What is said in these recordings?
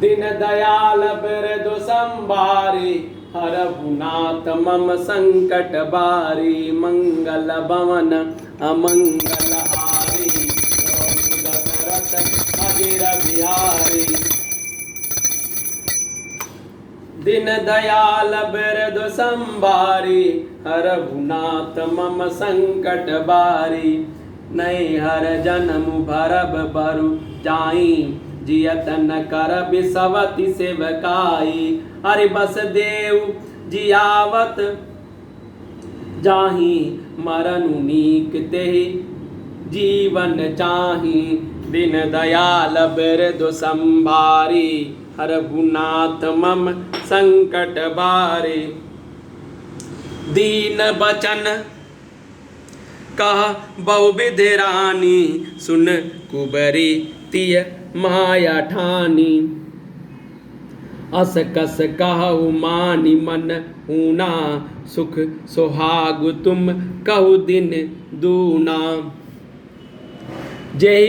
दीन दयाल बिरदु संभारी हरहु नाथ मम संकट बारी मंगल भवन अमंगल हारी दशरथ अजिर बिहारी दीन दयाल बिरदु संभारी हरहु नाथ मम संकट बारी नहीं हर जन्म भरब बरु जाई जियत न कर बिसवति सेवकाई हरि बस देव जियावत जाही मरनु नीक तेहि जीवन चाही दीन दयाल बिरदु संभारी हरहु नाथ मम संकट बारी दीन बचन कह बहुविध रानी सुन कुबरी तिय माया ठानी अस कस कहु मानी मन ऊना सुख सुहाग तुम कहु दिन दूना जय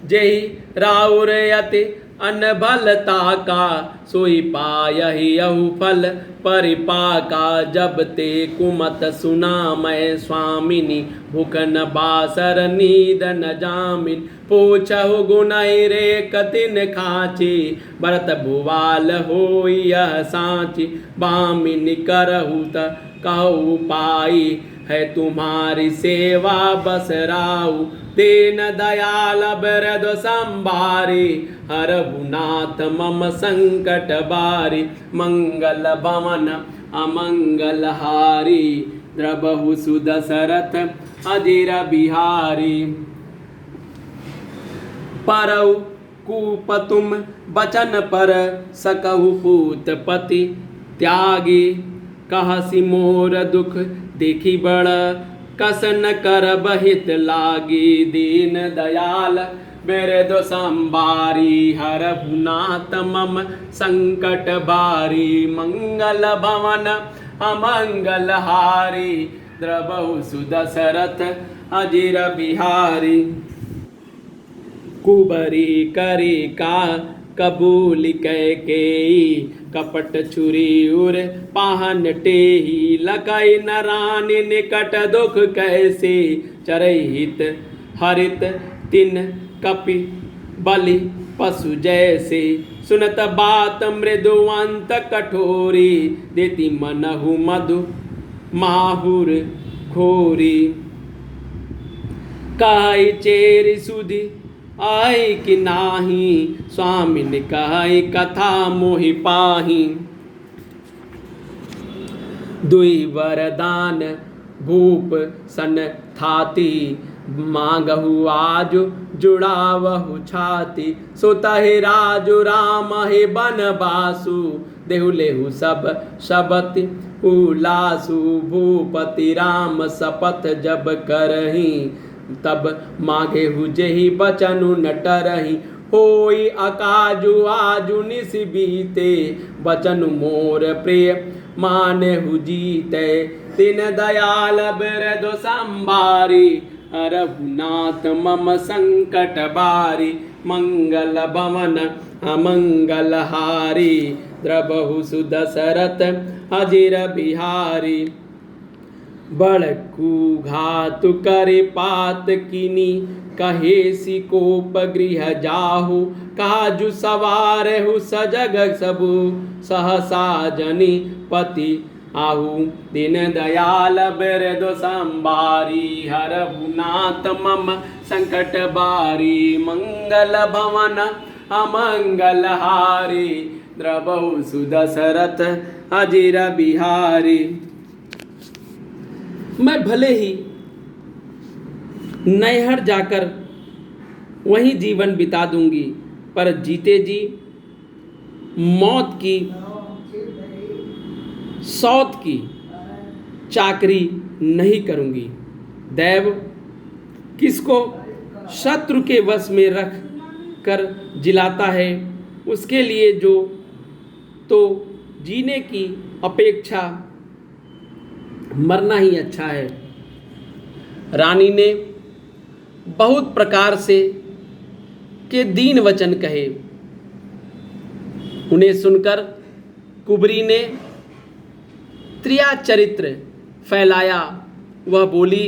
जय राउर यति अनबलता का सोई पायहि यहु फल परिपाका जब ते कुमत सुना मैं स्वामिनी भूख न बासर नींद न जामिन पूछहु गुनहि रे कतिन खाची भरत भुवाल होई यह साची बामिनी करहु त कहु पाई है तुम्हारी सेवा बस राउ दीन दयाल बिरदु संभारी हरहु नाथ मम संकट बारी मंगल भवन अमंगल हारी द्रबहु सुदशरथ अजिर बिहारी परौ कूप तुम बचन पर सकहु पूत पति त्यागी कहसी मोर दुख देखी बड़ कस न कर बहित लागी दीन दयाल बिरदु संभारी हरहु नाथ मम संकट बारी मंगल भवन अमंगल हारी द्रबहु सुदशरथ अजिर बिहारी कुबरी करी का कबूल कैकेयी कपट छुरी उर पाहन टेही लकई न रानी निकट दुख कैसे चरहित हरित तिन कपि बलि पशु जैसे सुनत बात मृदुवंत कठोरी देती मनहु मधु माहुर घोरी कहि चेरि सुधि आई कि नाही स्वामिन कहि कथा मोहि पाही दुई वरदान भूप सन थाती मांगहु आज जुड़ावहु छाती सुतहि राजु राम हे बनवासु देहु लेहु सब शबति उलासु भूपति राम शपथ जब करही तब मांगे हुजेहि बचनु न टरहि होई अकाजु आजु निस बीते बचनु मोर प्रिय माने हुजीते दीन दयाल बिरदु संभारी हरहु नाथ मम संकट बारी मंगल भवन अमंगल हारी द्रबहु सुदशरथ अजिर बिहारी बड़कू घातु करे पात किनी कहेसी कोप गृह जाहु काजु सवारहु सजग सबु सहसा जनि पति आहु दीन दयाल बिरदु संभारी हरहु नाथ मम संकट बारी मंगल भवन अमंगल हारी द्रबहु सुदशरथ अजिर बिहारी मैं भले ही नैहर जाकर वहीं जीवन बिता दूंगी पर जीते जी मौत की सौत की चाकरी नहीं करूंगी। दैव किसको शत्रु के वश में रख कर जिलाता है उसके लिए जो तो जीने की अपेक्षा मरना ही अच्छा है। रानी ने बहुत प्रकार से के दीन वचन कहे उन्हें सुनकर कुबरी ने त्रिया चरित्र फैलाया। वह बोली,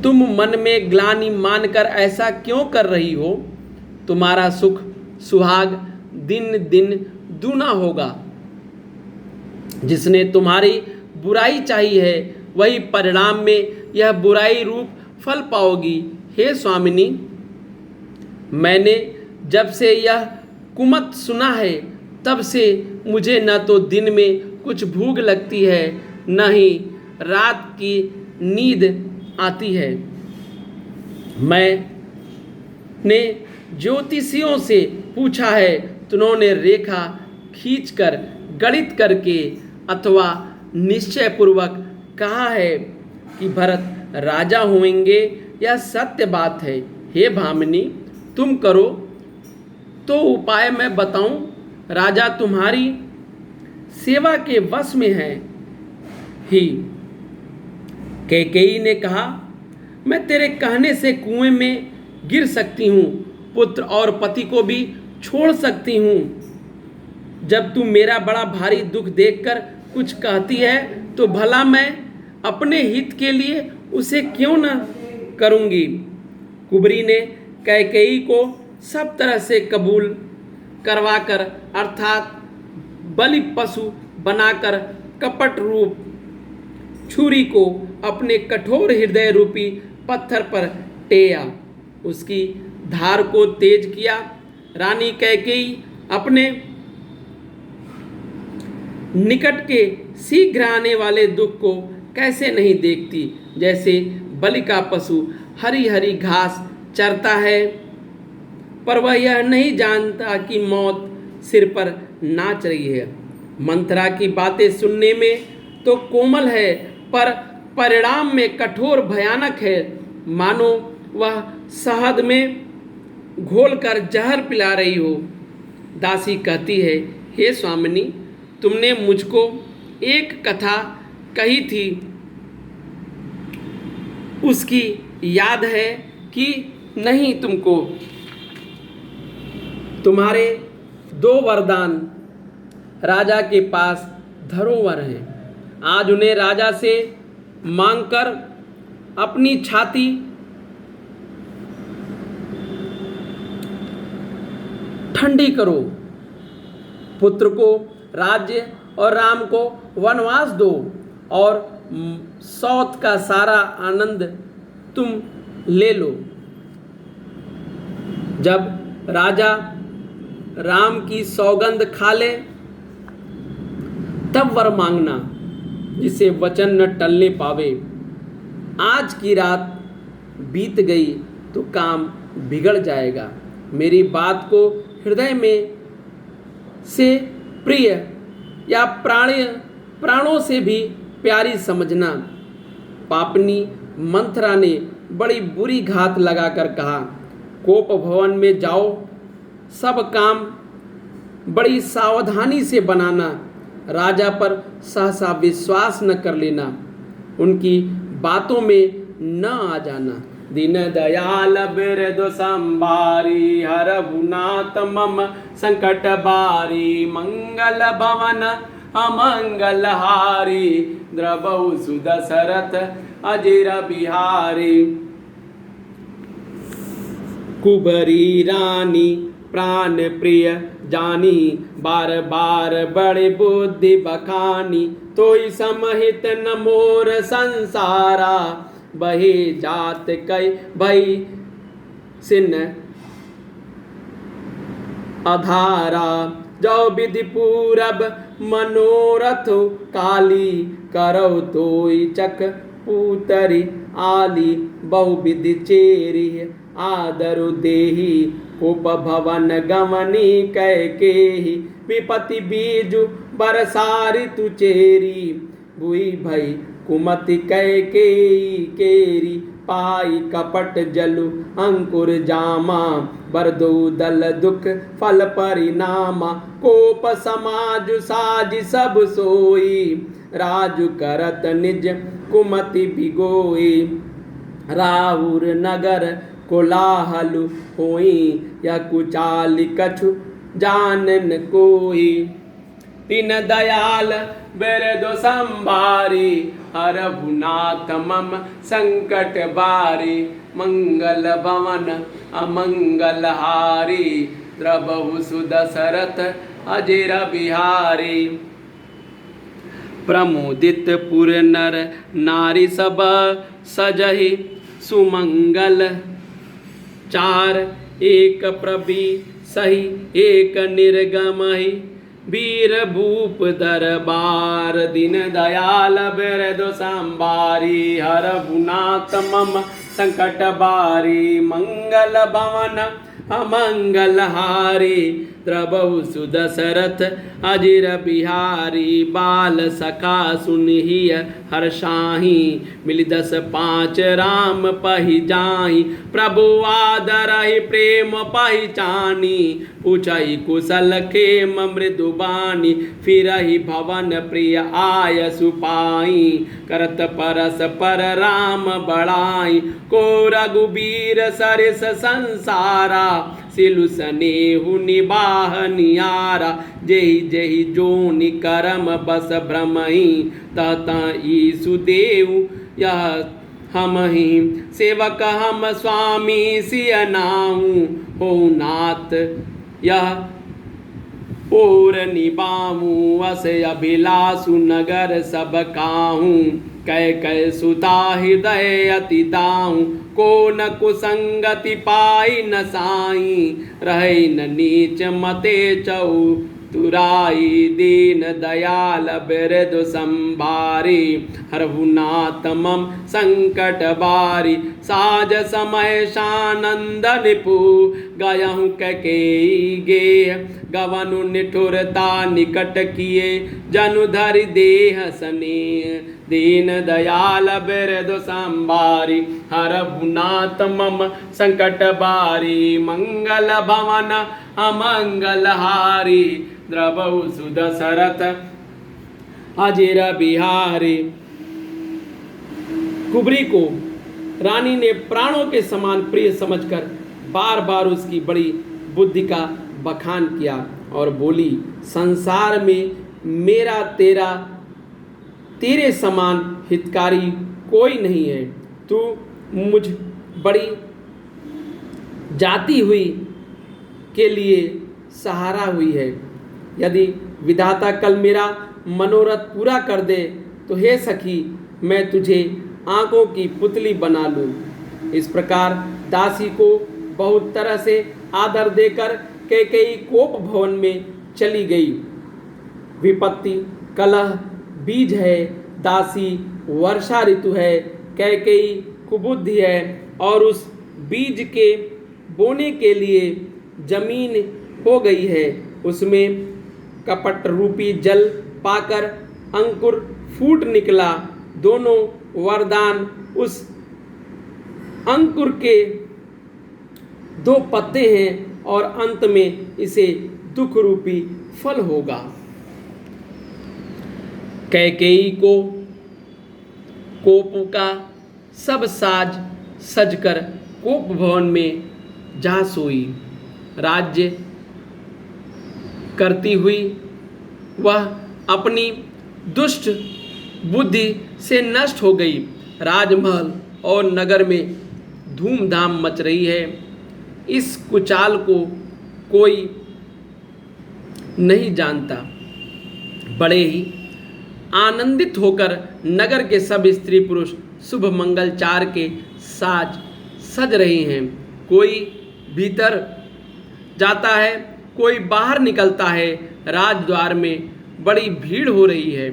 तुम मन में ग्लानि मानकर ऐसा क्यों कर रही हो? तुम्हारा सुख सुहाग दिन दिन दूना होगा। जिसने तुम्हारी बुराई चाही है वही परिणाम में यह बुराई रूप फल पाओगी। हे स्वामिनी, मैंने जब से यह कुमत सुना है तब से मुझे न तो दिन में कुछ भूख लगती है न ही रात की नींद आती है। मैंने ज्योतिषियों से पूछा है तो उन्होंने रेखा खींचकर गणित करके अथवा निश्चय पूर्वक कहा है कि भरत राजा होंगे। यह सत्य बात है। हे भामिनी, तुम करो तो उपाय मैं बताऊं। राजा तुम्हारी सेवा के वश में है ही। कैकेयी ने कहा, मैं तेरे कहने से कुएं में गिर सकती हूँ, पुत्र और पति को भी छोड़ सकती हूँ। जब तू मेरा बड़ा भारी दुख देखकर कुछ कहती है तो भला मैं अपने हित के लिए उसे क्यों न करूँगी। कुबरी ने कैकेयी को सब तरह से कबूल करवाकर अर्थात बलि पशु बनाकर कपट रूप छुरी को अपने कठोर हृदय रूपी पत्थर पर टेया, उसकी धार को तेज किया। रानी कैकेयी अपने निकट के शीघ्र आने वाले दुख को कैसे नहीं देखती। जैसे बलि का पशु हरी हरी घास चरता है पर वह यह नहीं जानता कि मौत सिर पर नाच रही है। मंथरा की बातें सुनने में तो कोमल है पर परिणाम में कठोर भयानक है। मानो वह शहद में घोलकर जहर पिला रही हो। दासी कहती है, हे स्वामिनी, तुमने मुझको एक कथा कही थी, उसकी याद है कि नहीं तुमको? तुम्हारे 2 वरदान राजा के पास धरोहर हैं। आज उन्हें राजा से मांगकर अपनी छाती ठंडी करो। पुत्र को राज्य और राम को वनवास दो और सौत का सारा आनंद तुम ले लो। जब राजा राम की सौगंध खा ले तब वर मांगना, जिसे वचन न टलने पावे। आज की रात बीत गई तो काम बिगड़ जाएगा। मेरी बात को हृदय में से प्रिय या प्राणों से भी प्यारी समझना। पापनी मंथरा ने बड़ी बुरी घात लगाकर कहा, कोप भवन में जाओ, सब काम बड़ी सावधानी से बनाना। राजा पर सहसा विश्वास न कर लेना, उनकी बातों में न आ जाना। दीन दयाल बिरदु संभारी, हरहुनाथ मम संकट बारी। मंगल भवन अमंगल हारी, द्रवहु सुदशरथ अजिर बिहारी। कुबरी रानी प्राण प्रिय जानी, बार बार बड़े बुद्धि बखानी। तोई समहित न मोर संसारा, बहे जात कई भई सिन अधारा। जो विधि पूरब मनोरथ काली, करौ तोई चक पूतरी आली। बहु विधि चेरी आदरु देही, उपभवन गमनी कैकेयी। विपति बीजु बरसारी तु चेरी, बुई भई कुमति कैकेयी केरी। पाई कपट जलु अंकुर जामा, बरदो दल दुख फल परिणामा। कोप समाज साज सब सोई, राजु करत निज कुमति बिगोई। राहुर नगर कोलाहल होई, या कुचाल कछु जानन कोई। तीन दयाल बिरदु संभारी, हरहु नाथ मम संकट बारी। मंगल भवन अमंगल हारी, द्रबहु सुदशरथ अजिर बिहारी। प्रमोदित पुर नर नारी सब, सजहि सुमंगल चार। एक प्रभि सही एक निर्गमहि, वीर भूप दरबार। दीन दयाल बिरदु संभारी, हरहु नाथ मम संकट बारी। मंगल भवन अमंगल हारी, द्रबहु सुदशरथ अजिर बिहारी। बाल सखा सुनहि हर्षाहि, मिलि 10 5 राम पहि जाहि। प्रभु आदरहि प्रेम पहिचानी, पूछहि कुशल खेम मृदु बानी। फिरहि भवन प्रिय आय सुपाई, करत परस पर राम बड़ाई। को रघुबीर सरिस संसारा, सिलु सनेहु निबाह नियारा। जेहि जेहि जोनि करम बस भ्रमहि, तह तह ईसु देव यह हमहि। सेवक हम स्वामी सिय नाहु, हो नाथ यह और निबाहु। अस अभिलाषु नगर सब काहू, कै कै सुता हृदय अति दाहू। को न कुसंगति पाई न साई, रहे न नीच मते चौतुराई। दीन दयाल बिरदु संभारी, हरहु नाथ मम संकट बारी। साज समय सानंद निपु, गयहु कैकेयी गेह। गवनु निठुरता निकट किए, जनु धरि देह स्नेह। दीन दयाल बिरदु संभारी, हरहु नाथ मम संकट बारी। मंगल भवन अमंगल हारी, द्रबहु सुदशरथ अजिर बिहारी। कुबरी को रानी ने प्राणों के समान प्रिय समझकर बार बार उसकी बड़ी बुद्धि का बखान किया और बोली, संसार में मेरा तेरे समान हितकारी कोई नहीं है। तू मुझ बड़ी जाती हुई के लिए सहारा हुई है। यदि विधाता कल मेरा मनोरथ पूरा कर दे, तो हे सखी मैं तुझे आंखों की पुतली बना लूं। इस प्रकार दासी को बहुत तरह से आदर देकर कैकेयी कोप भवन में चली गई। विपत्ति कलह बीज है, दासी वर्षा ऋतु है, कैकेयी कुबुद्धि है और उस बीज के बोने के लिए जमीन हो गई है। उसमें कपट रूपी जल पाकर अंकुर फूट निकला। दोनों वरदान उस अंकुर के 2 पत्ते हैं और अंत में इसे दुख रूपी फल होगा। कैकेयी को कोप का सब साज सजकर कोप भवन में जा सोई। राज्य करती हुई वह अपनी दुष्ट बुद्धि से नष्ट हो गई। राजमहल और नगर में धूमधाम मच रही है। इस कुचाल को कोई नहीं जानता। बड़े ही आनंदित होकर नगर के सब स्त्री पुरुष शुभ मंगलचार के साज सज रहे हैं। कोई भीतर जाता है, कोई बाहर निकलता है। राजद्वार में बड़ी भीड़ हो रही है।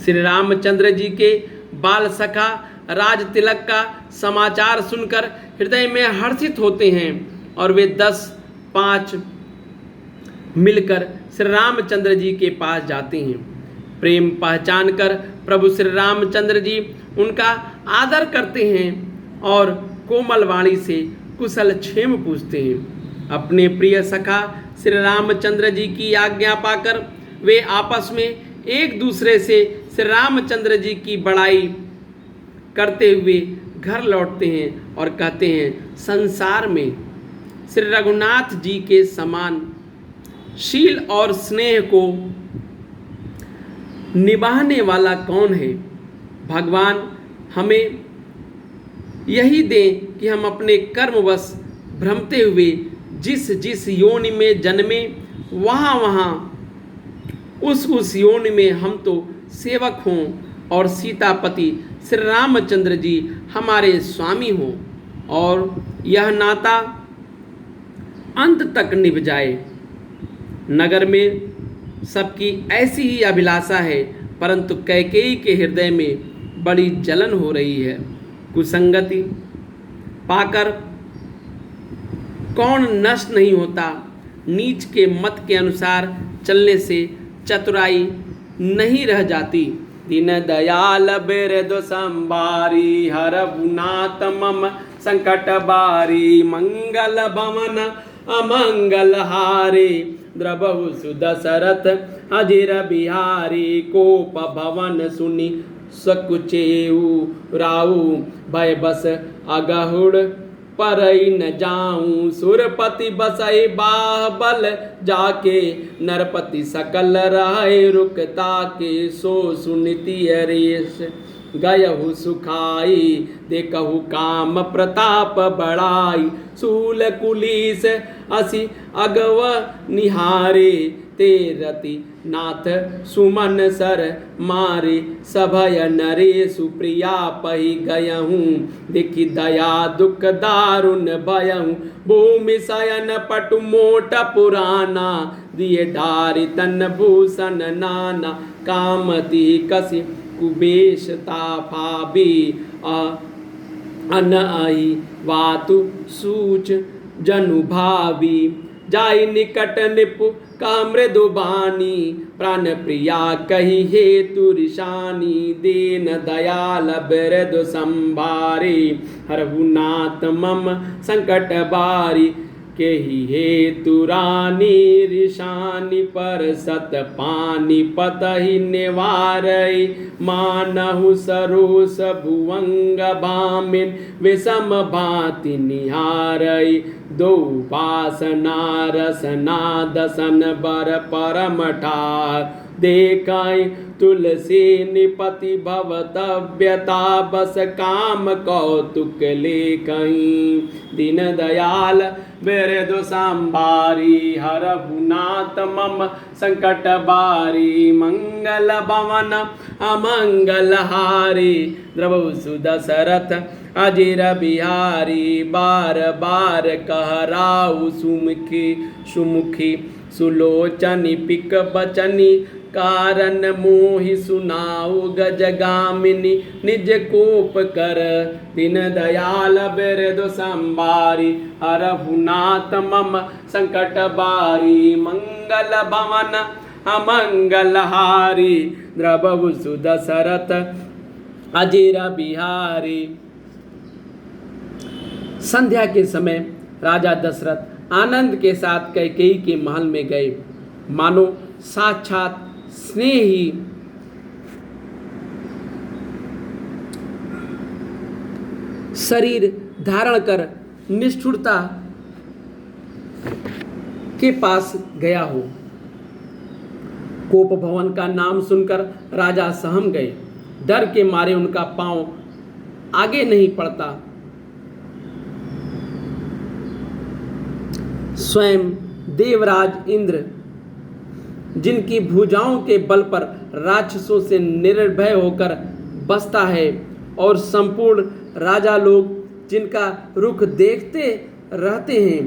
श्री रामचंद्र जी के बाल सखा राज तिलक का समाचार सुनकर हृदय में हर्षित होते हैं और वे 10-5 मिलकर श्री रामचंद्र जी के पास जाते हैं। प्रेम पहचान कर प्रभु श्री रामचंद्र जी उनका आदर करते हैं और कोमल वाणी से कुशल क्षेम पूछते हैं। अपने प्रिय सखा श्री रामचंद्र जी की आज्ञा पाकर वे आपस में एक दूसरे से श्री रामचंद्र जी की बड़ाई करते हुए घर लौटते हैं और कहते हैं, संसार में श्री रघुनाथ जी के समान शील और स्नेह को निभाने वाला कौन है? भगवान हमें यही दे कि हम अपने कर्मवश भ्रमते हुए जिस जिस योनि में जन्मे वहाँ उस योनि में हम तो सेवक हों और सीतापति श्री रामचंद्र जी हमारे स्वामी हों और यह नाता अंत तक निभ जाए। नगर में सबकी ऐसी ही अभिलाषा है, परंतु कैकेयी के हृदय में बड़ी जलन हो रही है। कुसंगति पाकर कौन नष्ट नहीं होता। नीच के मत के अनुसार चलने से चतुराई नहीं रह जाती। दीन दयाल बिरदु संभारी हरहुनाथ मम संकट बारी मंगल भवन अमंगल हारे द्रबहु सुदशरथ अजिर बिहारी कोप भवन सुनि सकुचेऊ राऊ भय बस अगहुड़ परई न जाऊं सुरपति बसई बाहबल जाके नरपति सकल रहे रुकता के सो सुनिति अरेश गयहु सुखाई देखहु काम प्रताप बढ़ाई सूल कुलीस असि अगव निहारे ते रति नाथ सुमन सर मारे सभय नरे सुप्रिया पही गयहूँ देखि दया दुख दारुण भयहूँ भूमि शयन पटु मोट पुराना दिए डारि तन भूषण नाना कामति कसी कुबेश ताफाबी अन आई वातु सूच जनु भावी जाई निकट निपु का मृदु बानी प्राण प्रिया कही हेतु ऋषानी दीन दयाल बिरदु संभारी हरहुनाथ मम संकट बारी के ही हेतु रानी ऋषानी पर सत पानी पतहि निवारई मानहु सरोस भुवंग भामिन विषम भांति निहारई दो पासना रसना दसन बर परम ठार देखाई तुलसी निपति भवतव्यता बस काम कौतुक लेखई दीन दयाल बिरदु संभारी हरहुनाथ मम संकट बारी मंगल भवन अमंगल हारी द्रवहु सुदशरथ अजिर बिहारी बार बार कहराऊ सुमुखी सुलोचनी पिक बचनी कारण मोहि सुनाऊ गजगामिनी निज कोप कर दीन दयाल बिरदु संभारी हरहुनाथ मम संकट बारी मंगल भवन अमंगल हारी द्रवहु सुदशरथ अजिर बिहारी। संध्या के समय राजा दशरथ आनंद के साथ कैकेयी के महल में गए। मानो साक्षात स्नेह ही शरीर धारण कर निष्ठुरता के पास गया हो। कोप भवन का नाम सुनकर राजा सहम गए। डर के मारे उनका पांव आगे नहीं पड़ता। स्वयं देवराज इंद्र जिनकी भुजाओं के बल पर राक्षसों से निर्भय होकर बसता है और संपूर्ण राजा लोग जिनका रुख देखते रहते हैं,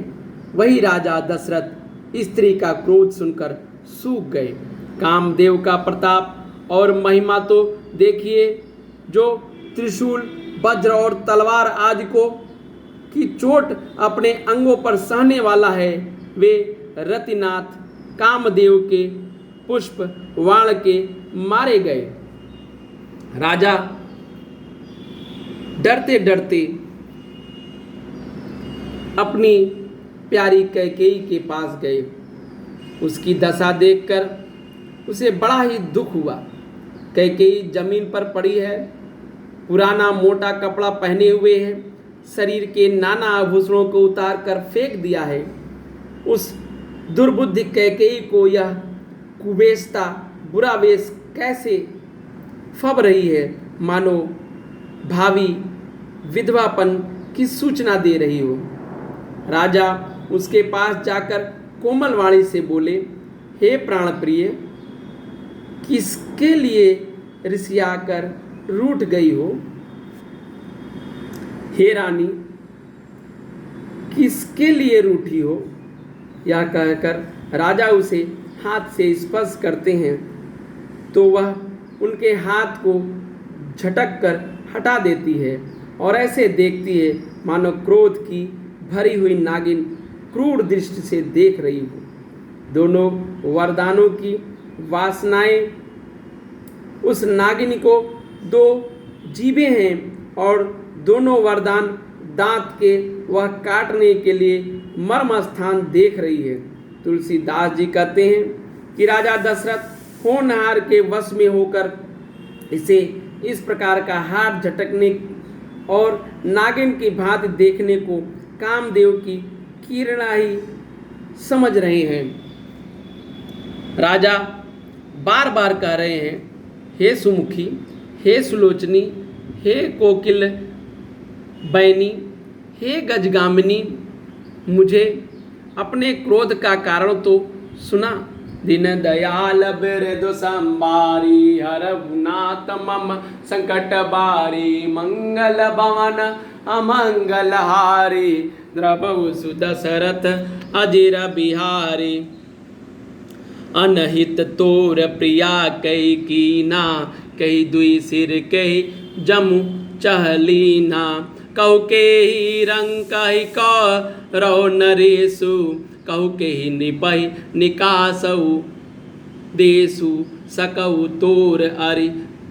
वही राजा दशरथ स्त्री का क्रोध सुनकर सूख गए। कामदेव का प्रताप और महिमा तो देखिए, जो त्रिशूल वज्र और तलवार आदि को की चोट अपने अंगों पर सहने वाला है। वे रतिनाथ कामदेव के पुष्प वाण के मारे गए। राजा डरते डरते अपनी प्यारी कैकेयी के पास गए। उसकी दशा देखकर उसे बड़ा ही दुख हुआ। कैकेयी जमीन पर पड़ी है, पुराना मोटा कपड़ा पहने हुए है, शरीर के नाना आभूषणों को उतार कर फेंक दिया है। उस दुर्बुद्धि कैकेयी को यह कुबेशता बुरा वेश कैसे फब रही है, मानो भावी विधवापन की सूचना दे रही हो। राजा उसके पास जाकर कोमल वाणी से बोले, हे प्राण प्रिय, किसके लिए रिसियाकर रूठ गई हो? हे रानी, किसके लिए रूठी हो? यह कहकर राजा उसे हाथ से स्पर्श करते हैं तो वह उनके हाथ को झटक कर हटा देती है और ऐसे देखती है मानो क्रोध की भरी हुई नागिन क्रूर दृष्टि से देख रही हो। दोनों वरदानों की वासनाएं उस नागिन को दो जीभें हैं और दोनों वरदान दांत के वह काटने के लिए मर्म स्थान देख रही है। तुलसीदास जी कहते हैं कि राजा दशरथ होनहार के वश में होकर इसे इस प्रकार का हाथ झटकने और नागिन की भांति देखने को कामदेव की किरणा ही समझ रहे हैं। राजा बार बार कह रहे हैं, हे सुमुखी, हे सुलोचनी, हे कोकिल बैनी, हे गजगामिनी, मुझे अपने क्रोध का कारण तो सुना। दीन दयाल बिरदु संबारी, हरहुनाथ मम संकट बारी, मंगल भवन अमंगल हारी, द्रवहु सुदशरथ अजिर बिहारी। अनहित तोर प्रिया कई कीना, कही दुई सिर कही जमु चहलीना, कहु के ही रंग कही कौ रहो नरेशु, कहु के ही निपहि निकासऊ देसु, सकऊ तोर अरि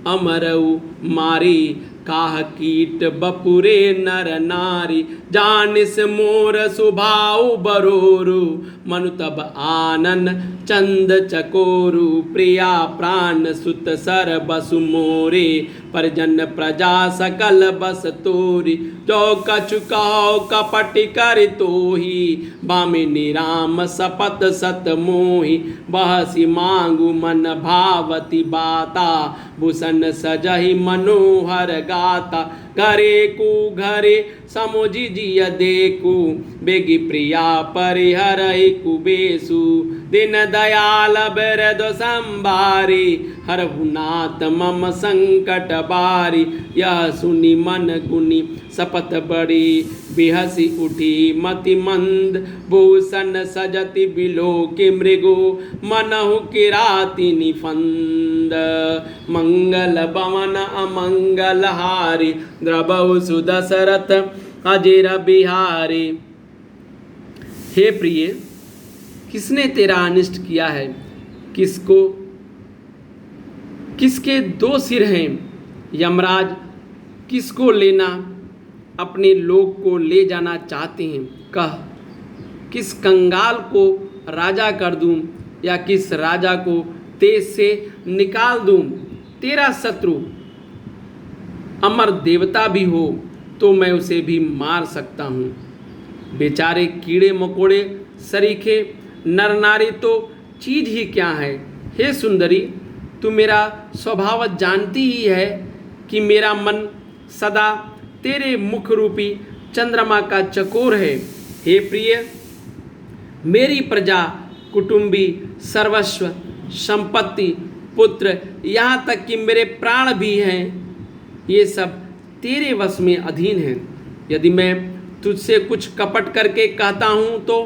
अमरऊ मारी, काह कीट बपुरे नर नारी, जानिस मोर सुभाऊ बरोरु, मनु तब आनन चंद चकोरु, प्रिया प्राण सुत सर बसु मोरे, परिजन प्रजा सकल बस तोरी, जो कछु कहो कपट कर तोही, बामिनी राम सपत सत मोही, बहसी मांगु मन भावती बाता, भूषण सजहि मनोहर गाता, घरे को घरे समुझि जिय देखू, बेगी प्रिया परिहरहि कुबेसु, दिन दयाल बिरदु संबारी, हरहुनाथ मम संकट बारी, यह सुनि मन गुनि सपत बड़ी, बिहसी उठी मति मंद, भूषण सजति बिलोकि मृगो, मनहु किराति निफंद, मंगल भवन अमंगल हारी, द्रवहु सुदशरथ अजिर बिहारी। हे प्रिय, किसने तेरा अनिष्ट किया है? किसको, किसके दो सिर हैं? यमराज किसको लेना अपने लोक को ले जाना चाहते हैं? कह, किस कंगाल को राजा कर दूं या किस राजा को देश से निकाल दूं? तेरा शत्रु अमर देवता भी हो तो मैं उसे भी मार सकता हूँ। बेचारे कीड़े मकोड़े सरीखे नर नारी तो चीज ही क्या है। हे सुंदरी, तू मेरा स्वभाव जानती ही है कि मेरा मन सदा तेरे मुख रूपी चंद्रमा का चकोर है। हे प्रिय, मेरी प्रजा, कुटुंबी, सर्वस्व, संपत्ति, पुत्र, यहाँ तक कि मेरे प्राण भी हैं, ये सब तेरे वश में अधीन हैं। यदि मैं तुझसे कुछ कपट करके कहता हूँ तो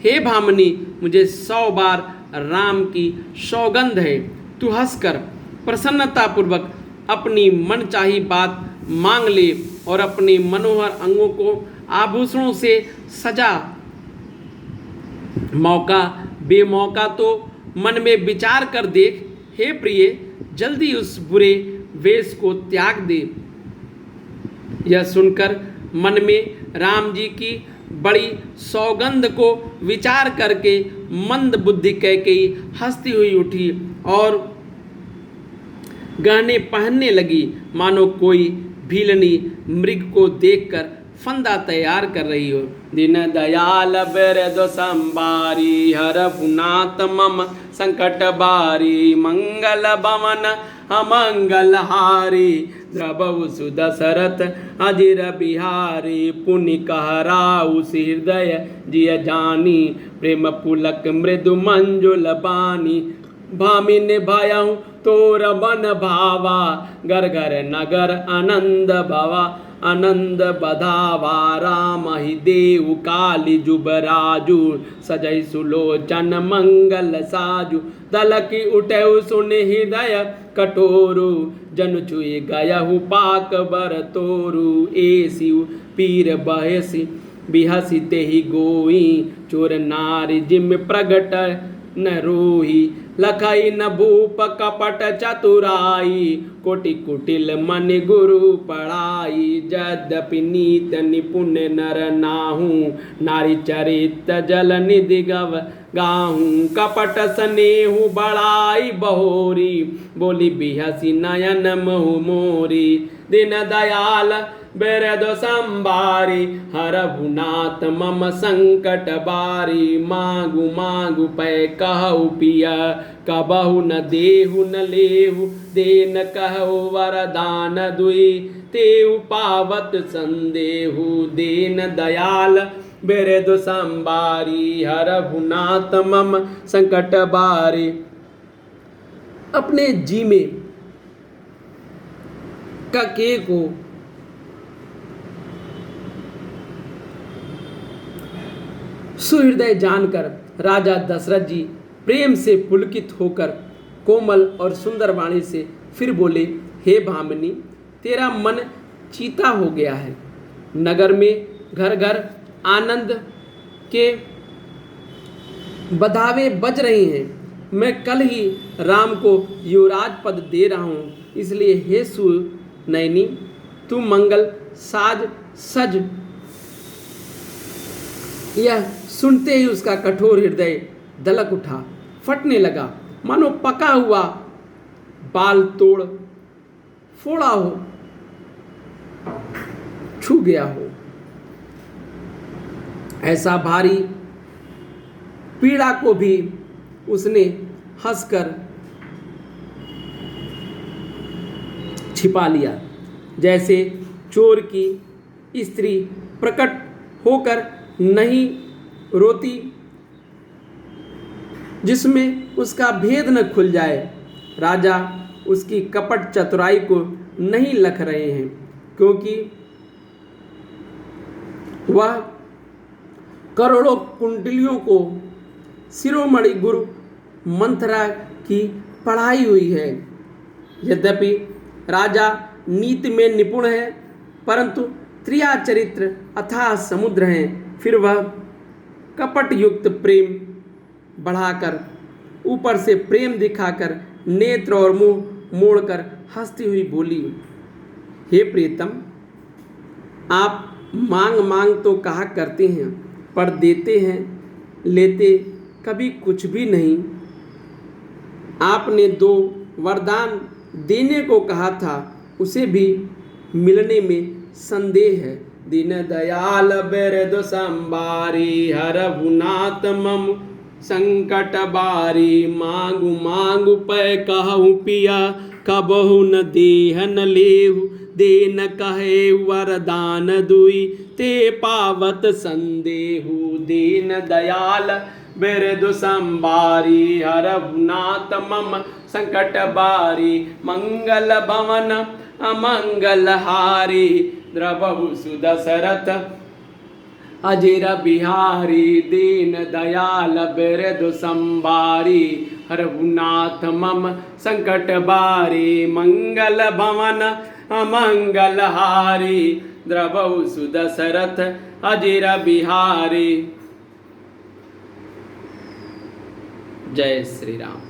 हे भामिनी, मुझे 100 बार राम की सौगंध है। तू हंसकर प्रसन्नतापूर्वक अपनी मनचाही बात मांग ले और अपने मनोहर अंगों को आभूषणों से सजा। मौका बेमौका तो मन में विचार कर देख। हे प्रिय, जल्दी उस बुरे वेश को त्याग दे। यह सुनकर मन में राम जी की बड़ी सौगंध को विचार करके मंद बुद्धि कैकेयी हंसती हुई उठी और गहने पहनने लगी, मानो कोई भीलनी मृग को देखकर फंदा तैयार कर रही हो। दीन दयाल बिरद संबारी हरहुनाथ मम संकट बारी मंगल भवन अमंगल हारी द्रवहु सुदशरथ अजिर बिहारी पुनि कहराउ हृदय जिय जानी प्रेम पुलक मृदु मंजुल बानी भामिन भयहु तोर मन भावा घर घर नगर आनंद भवा आनंद बधावा राम ही देव काली जुबराजू सजय सुलोचन मंगल साजू दलकी उठेउ सुन हृदय कठोरु जनु छुई गयहु पाक बर तोरु एसिउ पीर बहसी बिहसी तेहि गोई चोर नारी जिम प्रगट न रोही लखई न भूप कपट चतुराई कोटि कुटिल मन गुरु पढ़ाई यद्यपि नीत निपुण नर नाहू नारी चरित जल निधि गव गाहूँ कपट स्नेहु बड़ाई बहोरी बोली बिहसी नयन महु मोरी दिन दयाल बिरद संबारी हरहुनाथ मम संकट बारी मांगु मांगु पै कहु पिया कबहु न देहु न लेहु देन कहु वरदान दुई तेउ पावत संदेहु दीन दयाल बिरद संबारी हरहुनाथ मम संकट बारी। अपने जी में कके को सुहृदय जानकर राजा दशरथ जी प्रेम से पुलकित होकर कोमल और सुंदर वाणी से फिर बोले, हे भामिनी, तेरा मन चीता हो गया है। नगर में घर घर आनंद के बधावे बज रहे हैं। मैं कल ही राम को युवराज पद दे रहा हूँ, इसलिए हे सुनयनी, तू मंगल साज सज। यह सुनते ही उसका कठोर हृदय दलक उठा, फटने लगा, मानो पका हुआ बाल तोड़ फोड़ा हो, छू गया हो। ऐसा भारी पीड़ा को भी उसने हंसकर छिपा लिया, जैसे चोर की स्त्री प्रकट होकर नहीं रोती जिसमें उसका भेद न खुल जाए। राजा उसकी कपट चतुराई को नहीं लख रहे हैं, क्योंकि वह करोड़ों कुंडलियों को शिरोमणि गुरु मंथरा की पढ़ाई हुई है। यद्यपि राजा नीति में निपुण है, परंतु त्रिया चरित्र अथाह समुद्र हैं। फिर वह कपट युक्त प्रेम बढ़ाकर, ऊपर से प्रेम दिखाकर, नेत्र और मुंह मोड़कर हंसती हुई बोली, हे प्रियतम, आप मांग मांग तो कहा करते हैं, पर देते हैं लेते कभी कुछ भी नहीं। आपने 2 वरदान देने को कहा था, उसे भी मिलने में संदेह है। दीन दयाल बिरद संबारी हरहुनाथ मम संकट बारी मांगु मांगु पै कहूँ पिया कबहु न देह न लेहु देन कहे वरदान दुई ते पावत संदेहु। दीन दयाल बिरद संबारी हरहुनाथ मम संकट बारी मंगल भवन अमंगल हारी द्रवहु सुदशरथ अजिर बिहारी। दीन दयाल बिरद संबारी हरहुनाथ मम संकट बारी मंगल भवन अमंगल हारी द्रवहु सुदशरथ अजिर बिहारी। जय श्री राम।